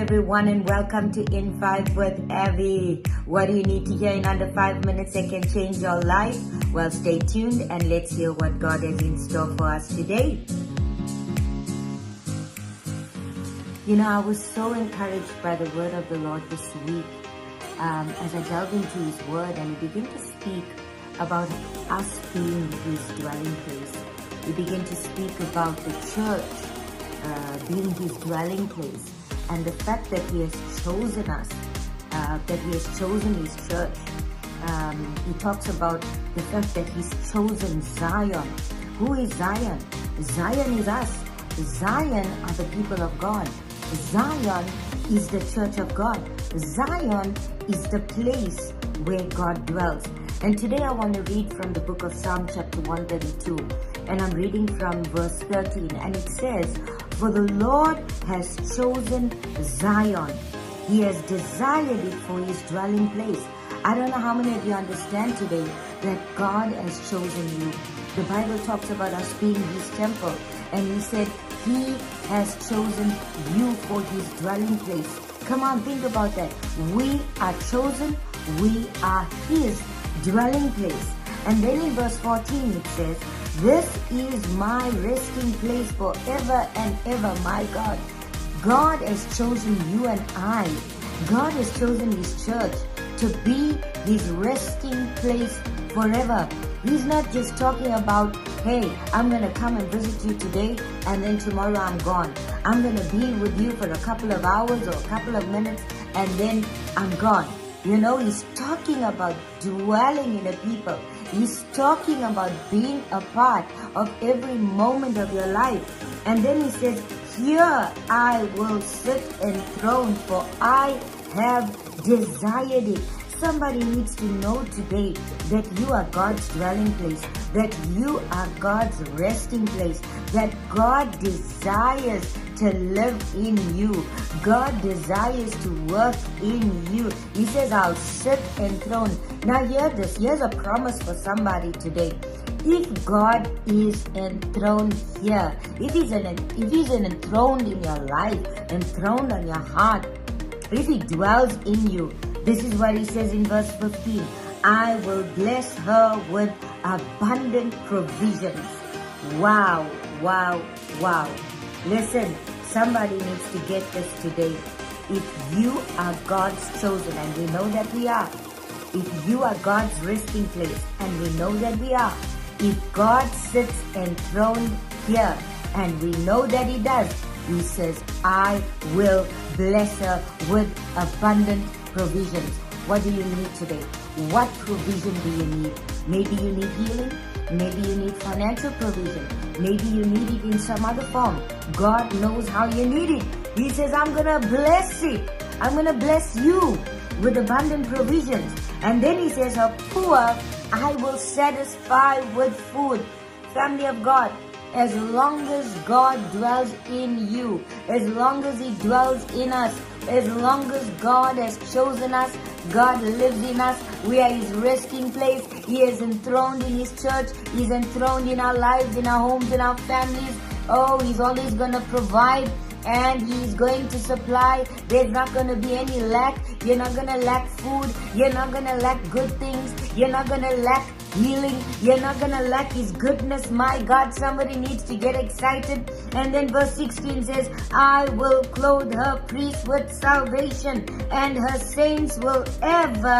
everyone, and welcome to In 5 with Avy. What do you need to hear in under 5 minutes that can change your life? Well, stay tuned and let's hear what God has in store for us today. You know, I was so encouraged by the word of the Lord this week as I delved into His word and He began to speak about us being His dwelling place. He began to speak about the church being His dwelling place, and the fact that He has chosen us, that He has chosen His church. He talks about the fact that He's chosen Zion. Who is Zion? Zion is us. Zion are the people of God. Zion is the church of God. Zion is the place where God dwells. And today I want to read from the book of Psalm chapter 132. And I'm reading from verse 13. And it says, "For the Lord has chosen Zion. He has desired it for His dwelling place." I don't know how many of you understand today that God has chosen you. The Bible talks about us being His temple. And He said He has chosen you for His dwelling place. Come on, think about that. We are chosen. We are His dwelling place. And then in verse 14 it says, "This is my resting place forever and ever, my God." God has chosen you and I. God has chosen His church to be His resting place forever. He's not just talking about, hey, I'm going to come and visit you today and then tomorrow I'm gone. I'm going to be with you for a couple of hours or a couple of minutes and then I'm gone. You know, He's talking about dwelling in a people. He's talking about being a part of every moment of your life. And then He says, "Here I will sit enthroned, for I have desired it." Somebody needs to know today that you are God's dwelling place, that you are God's resting place, that God desires to live in you. God desires to work in you. He says, "I'll sit enthroned." Now hear this. Here's a promise for somebody today. If God is enthroned here, if He's enthroned in your life, enthroned on your heart, if He dwells in you, this is what He says in verse 15. "I will bless her with abundant provisions." Wow, wow, wow. Listen, somebody needs to get this today. If you are God's chosen, and we know that we are, if you are God's resting place, and we know that we are, if God sits enthroned here, and we know that He does, He says, "I will bless her with abundant provisions." What do you need today? What provision do you need? Maybe you need healing. Maybe you need financial provision. Maybe you need it in some other form. God knows how you need it. He says, "I'm going to bless it. I'm going to bless you with abundant provisions." And then He says, "Her poor I will satisfy with food." Family of God, as long as God dwells in you, as long as He dwells in us, as long as God has chosen us, God lives in us, we are His resting place. He is enthroned in His church. He's enthroned in our lives, in our homes, in our families. Oh, He's always going to provide and He's going to supply. There's not going to be any lack. You're not going to lack food. You're not going to lack good things. You're not going to lack healing. You're not going to lack His goodness. My God, somebody needs to get excited. And then verse 16 says, "I will clothe her priests with salvation, and her saints will ever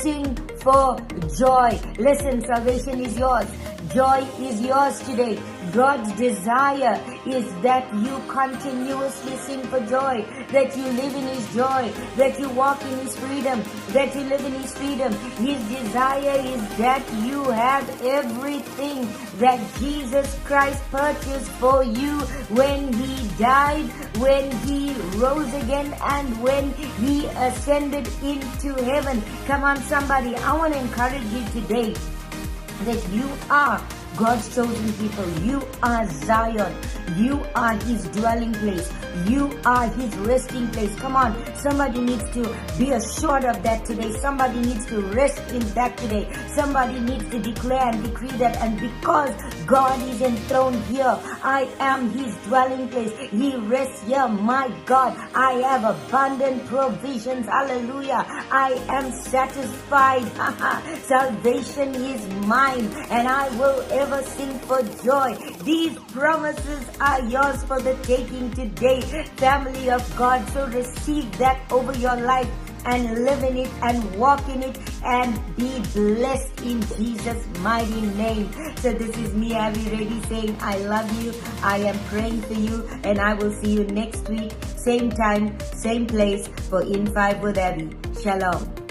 sing for joy." Listen, salvation is yours. Joy is yours today. God's desire is that you continuously sing for joy, that you live in His joy, that you walk in His freedom, that you live in His freedom. His desire is that you have everything that Jesus Christ purchased for you when He died, when He rose again, and when He ascended into heaven. Come on, somebody. I want to encourage you today that you are God's chosen people. You are Zion. You are His dwelling place. You are His resting place. Come on, somebody needs to be assured of that today. Somebody needs to rest in that today. Somebody needs to declare and decree that. And because God is enthroned here. I am His dwelling place. He rests here. My God, I have abundant provisions. Hallelujah. I am satisfied. Salvation is mine, and I will ever sing for joy. These promises are yours for the taking today, family of God. So receive that over your life and live in it and walk in it and be blessed in Jesus' mighty name. So this is me, Avy Reddy, saying I love you. I am praying for you, and I will see you next week, same time, same place for In 5 with Avy. Shalom.